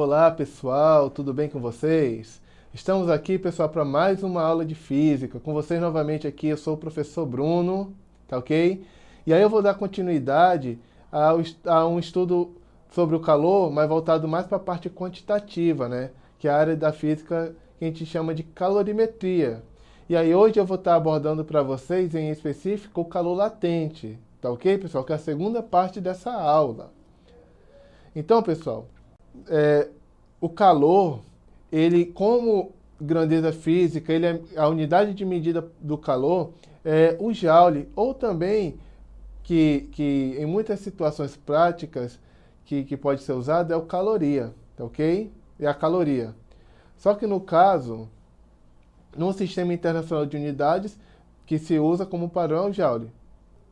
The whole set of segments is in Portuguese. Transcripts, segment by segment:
Olá pessoal, tudo bem com vocês? Estamos aqui, pessoal, para mais uma aula de física. Com vocês novamente aqui, eu sou o professor Bruno, tá ok? E aí eu vou dar continuidade a um estudo sobre o calor, mas voltado mais para a parte quantitativa, né? Que é a área da física que a gente chama de calorimetria. E aí hoje eu vou estar abordando para vocês, em específico, o calor latente, tá ok, pessoal? Que é a segunda parte dessa aula. Então, pessoal, o calor, ele como grandeza física, a unidade de medida do calor é o joule, ou também que em muitas situações práticas que pode ser usado é o caloria, tá ok? É a caloria. Só que no caso, no Sistema Internacional de Unidades, que se usa como padrão é o joule,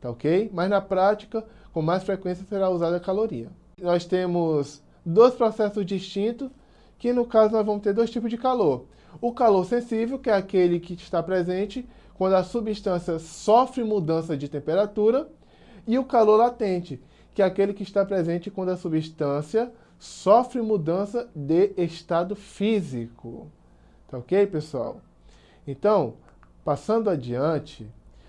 tá ok? Mas na prática, com mais frequência será usada a caloria. Nós temos dois processos distintos, que no caso nós vamos ter dois tipos de calor. O calor sensível, que é aquele que está presente quando a substância sofre mudança de temperatura, e o calor latente, que é aquele que está presente quando a substância sofre mudança de estado físico. Tá ok, pessoal? Então, passando adiante,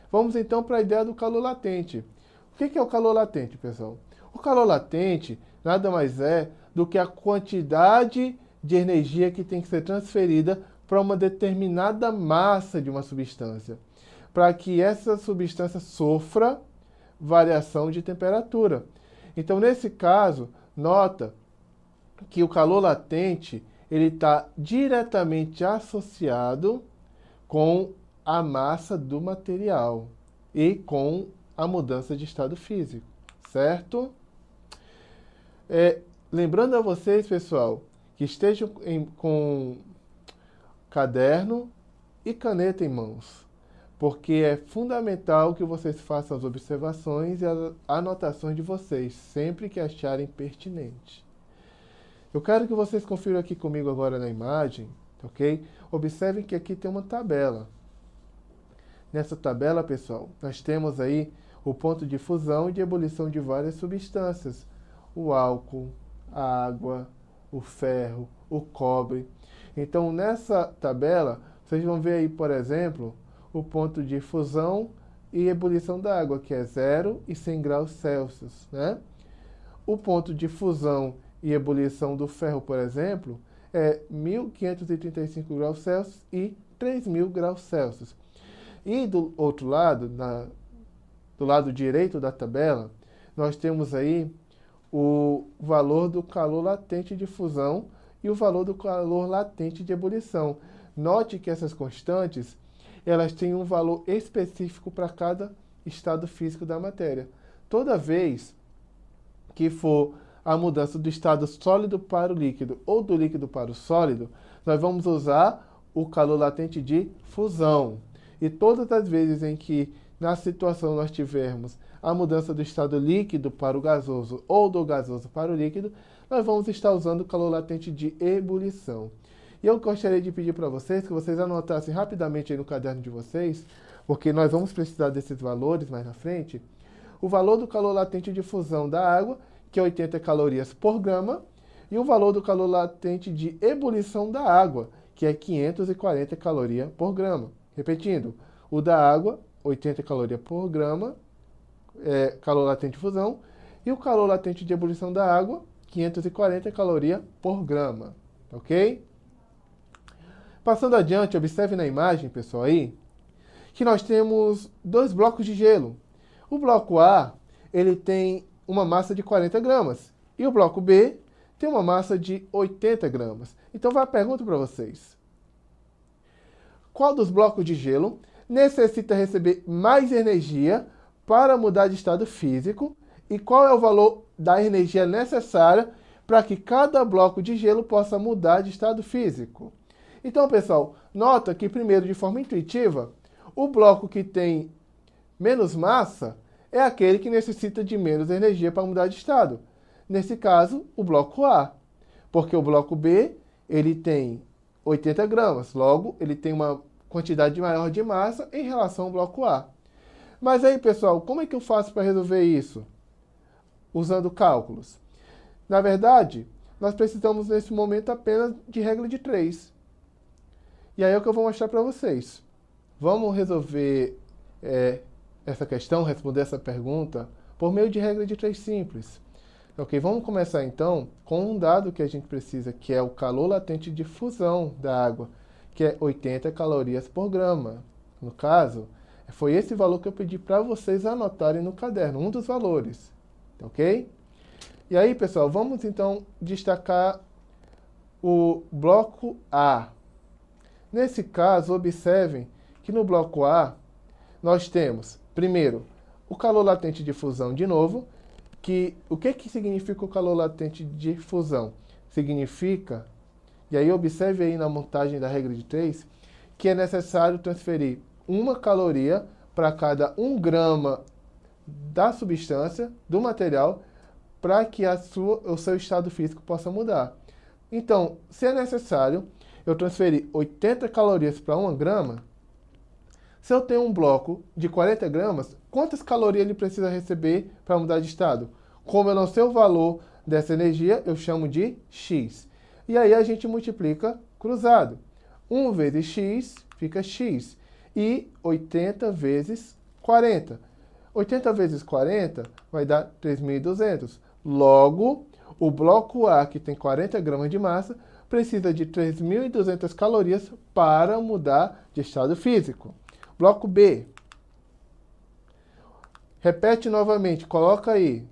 vamos então para a ideia do calor latente. O que é o calor latente, pessoal? O calor latente nada mais é do que a quantidade de energia que tem que ser transferida para uma determinada massa de uma substância, para que essa substância sofra variação de temperatura. Então, nesse caso, nota que o calor latente ele está diretamente associado com a massa do material e com a mudança de estado físico, certo? Lembrando a vocês, pessoal, que estejam com caderno e caneta em mãos, porque é fundamental que vocês façam as observações e as anotações de vocês, sempre que acharem pertinente. Eu quero que vocês confiram aqui comigo agora na imagem, ok? Observem que aqui tem uma tabela. Nessa tabela, pessoal, nós temos aí o ponto de fusão e de ebulição de várias substâncias. O álcool, a água, o ferro, o cobre. Então, nessa tabela, vocês vão ver aí, por exemplo, o ponto de fusão e ebulição da água, que é 0 e 100 graus Celsius, né? O ponto de fusão e ebulição do ferro, por exemplo, é 1535 graus Celsius e 3000 graus Celsius. E do outro lado, do lado direito da tabela, nós temos aí o valor do calor latente de fusão e o valor do calor latente de ebulição. Note que essas constantes, elas têm um valor específico para cada estado físico da matéria. Toda vez que for a mudança do estado sólido para o líquido ou do líquido para o sólido, nós vamos usar o calor latente de fusão. E todas as vezes em que na situação nós tivermos a mudança do estado líquido para o gasoso ou do gasoso para o líquido, nós vamos estar usando o calor latente de ebulição. E eu gostaria de pedir para vocês que vocês anotassem rapidamente aí no caderno de vocês, porque nós vamos precisar desses valores mais na frente, o valor do calor latente de fusão da água, que é 80 calorias por grama, e o valor do calor latente de ebulição da água, que é 540 calorias por grama. Repetindo, o da água, 80 calorias por grama, calor latente de fusão, e o calor latente de ebulição da água, 540 calorias por grama, ok? Passando adiante, observe na imagem, pessoal, aí, que nós temos dois blocos de gelo. O bloco A, ele tem uma massa de 40 gramas, e o bloco B tem uma massa de 80 gramas. Então, vai a pergunta para vocês. Qual dos blocos de gelo necessita receber mais energia para mudar de estado físico e qual é o valor da energia necessária para que cada bloco de gelo possa mudar de estado físico? Então, pessoal, nota que primeiro, de forma intuitiva, o bloco que tem menos massa é aquele que necessita de menos energia para mudar de estado. Nesse caso, o bloco A, porque o bloco B ele tem 80 gramas, logo ele tem uma quantidade maior de massa em relação ao bloco A. Mas aí, pessoal, como é que eu faço para resolver isso? Usando cálculos. Na verdade, nós precisamos nesse momento apenas de regra de 3. E aí é o que eu vou mostrar para vocês. Vamos resolver essa questão, responder essa pergunta, por meio de regra de 3 simples. Ok, vamos começar então com um dado que a gente precisa, que é o calor latente de fusão da água, que é 80 calorias por grama. No caso, foi esse valor que eu pedi para vocês anotarem no caderno, um dos valores, ok? E aí, pessoal, vamos então destacar o bloco A. Nesse caso, observem que no bloco A, nós temos, primeiro, o calor latente de fusão de novo, o que significa o calor latente de fusão? Significa, e aí observe aí na montagem da regra de 3, que é necessário transferir 1 caloria para cada 1 grama da substância, do material, para que o seu estado físico possa mudar. Então, se é necessário eu transferir 80 calorias para 1 grama, se eu tenho um bloco de 40 gramas, quantas calorias ele precisa receber para mudar de estado? Como eu não sei o valor dessa energia, eu chamo de X. E aí a gente multiplica cruzado. 1 vezes X fica X. E 80 vezes 40. 80 vezes 40 vai dar 3.200. Logo, o bloco A, que tem 40 gramas de massa, precisa de 3.200 calorias para mudar de estado físico. Bloco B. Repete novamente, coloca aí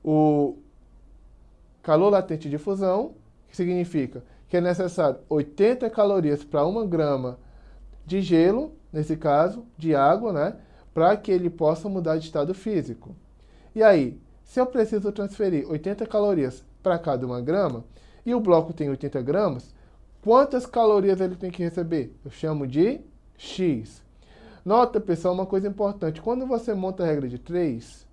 o calor latente de fusão, que significa que é necessário 80 calorias para 1 grama de gelo, nesse caso, de água, né? Para que ele possa mudar de estado físico. E aí, se eu preciso transferir 80 calorias para cada 1 grama, e o bloco tem 80 gramas, quantas calorias ele tem que receber? Eu chamo de X. Nota, pessoal, uma coisa importante. Quando você monta a regra de 3,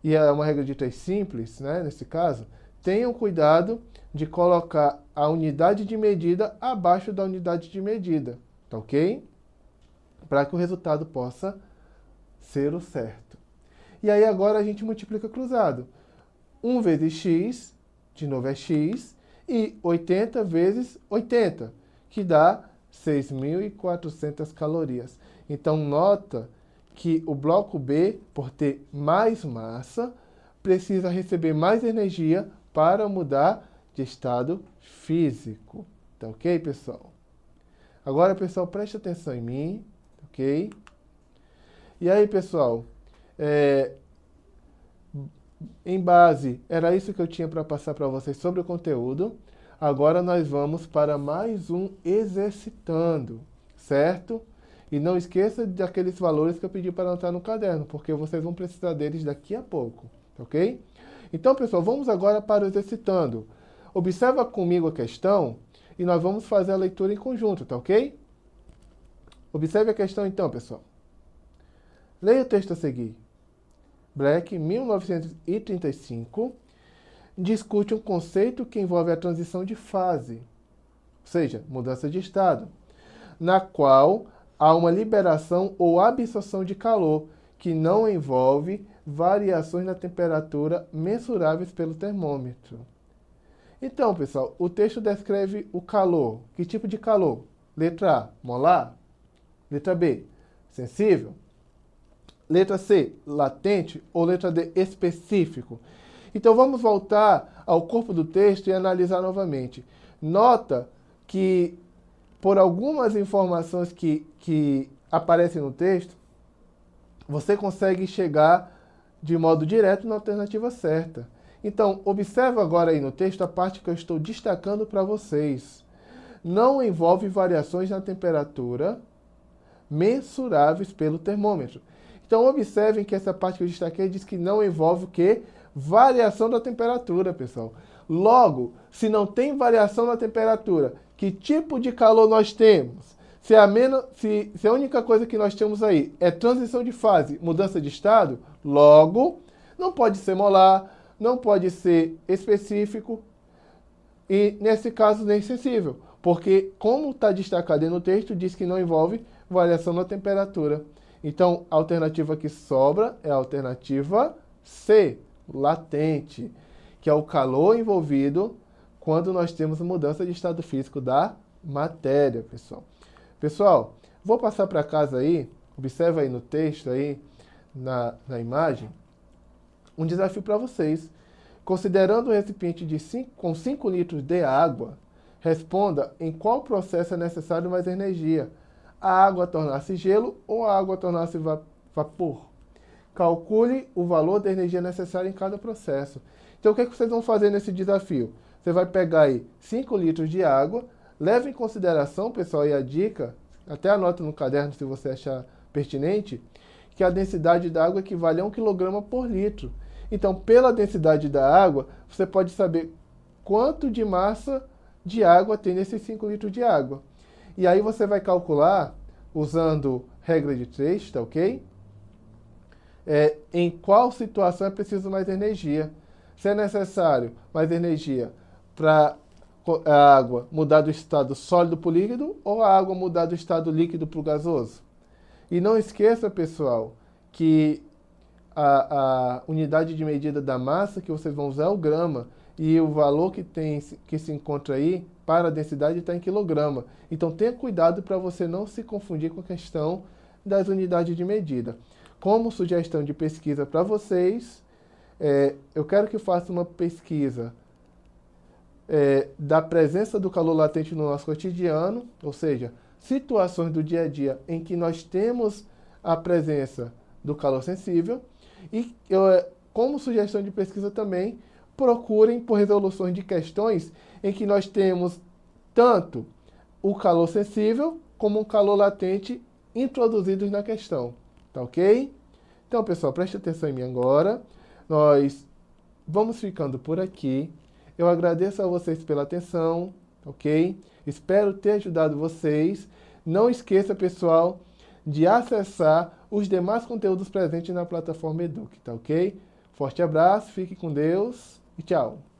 e é uma regra de 3 simples, né, nesse caso, tenham cuidado de colocar a unidade de medida abaixo da unidade de medida, tá ok? Para que o resultado possa ser o certo. E aí agora a gente multiplica cruzado. 1 vezes x, de novo é x, e 80 vezes 80, que dá 6.400 calorias. Então nota que o bloco B, por ter mais massa, precisa receber mais energia para mudar de estado físico. Tá ok, pessoal? Agora, pessoal, preste atenção em mim, ok? E aí, pessoal, em base, era isso que eu tinha para passar para vocês sobre o conteúdo. Agora nós vamos para mais um exercitando, certo? E não esqueça daqueles valores que eu pedi para anotar no caderno, porque vocês vão precisar deles daqui a pouco, ok? Então, pessoal, vamos agora para o exercitando. Observa comigo a questão e nós vamos fazer a leitura em conjunto, tá ok? Observe a questão então, pessoal. Leia o texto a seguir. Black, 1935, discute um conceito que envolve a transição de fase, ou seja, mudança de estado, na qual há uma liberação ou absorção de calor que não envolve variações na temperatura mensuráveis pelo termômetro. Então, pessoal, o texto descreve o calor. Que tipo de calor? Letra A, molar. Letra B, sensível. Letra C, latente, ou letra D, específico? Então vamos voltar ao corpo do texto e analisar novamente. Nota que, por algumas informações que aparecem no texto, você consegue chegar de modo direto na alternativa certa. Então, observa agora aí no texto a parte que eu estou destacando para vocês. Não envolve variações na temperatura mensuráveis pelo termômetro. Então, observem que essa parte que eu destaquei diz que não envolve o quê? Variação da temperatura, pessoal. Logo, se não tem variação na temperatura, que tipo de calor nós temos? Se a única coisa que nós temos aí é transição de fase, mudança de estado, logo, não pode ser molar, não pode ser específico e, nesse caso, nem sensível. Porque, como está destacado aí no texto, diz que não envolve variação na temperatura. Então, a alternativa que sobra é a alternativa C, latente. que é o calor envolvido quando nós temos mudança de estado físico da matéria, pessoal. Pessoal, vou passar para casa aí, observa aí no texto aí, na imagem, um desafio para vocês. Considerando um recipiente com 5 litros de água, responda em qual processo é necessário mais energia. A água tornar-se gelo ou a água tornar-se vapor. Calcule o valor da energia necessária em cada processo. Então, o que vocês vão fazer nesse desafio? Você vai pegar aí 5 litros de água, leve em consideração, pessoal, e a dica, até anota no caderno se você achar pertinente, que a densidade da água equivale a 1 kg por litro. Então, pela densidade da água, você pode saber quanto de massa de água tem nesses 5 litros de água. E aí você vai calcular, usando regra de 3, tá ok? Em qual situação é preciso mais energia. Se é necessário mais energia para a água mudar do estado sólido para o líquido ou a água mudar do estado líquido para o gasoso. E não esqueça, pessoal, que a unidade de medida da massa que vocês vão usar é o grama. E o valor que se encontra aí para a densidade está em quilograma. Então tenha cuidado para você não se confundir com a questão das unidades de medida. Como sugestão de pesquisa para vocês, eu quero que faça uma pesquisa da presença do calor latente no nosso cotidiano, ou seja, situações do dia a dia em que nós temos a presença do calor sensível. E como sugestão de pesquisa também, procurem por resoluções de questões em que nós temos tanto o calor sensível como o calor latente introduzidos na questão, tá ok? Então, pessoal, preste atenção em mim agora. Nós vamos ficando por aqui. Eu agradeço a vocês pela atenção, ok? Espero ter ajudado vocês. Não esqueça, pessoal, de acessar os demais conteúdos presentes na plataforma Eduque, tá ok? Forte abraço, fique com Deus e tchau!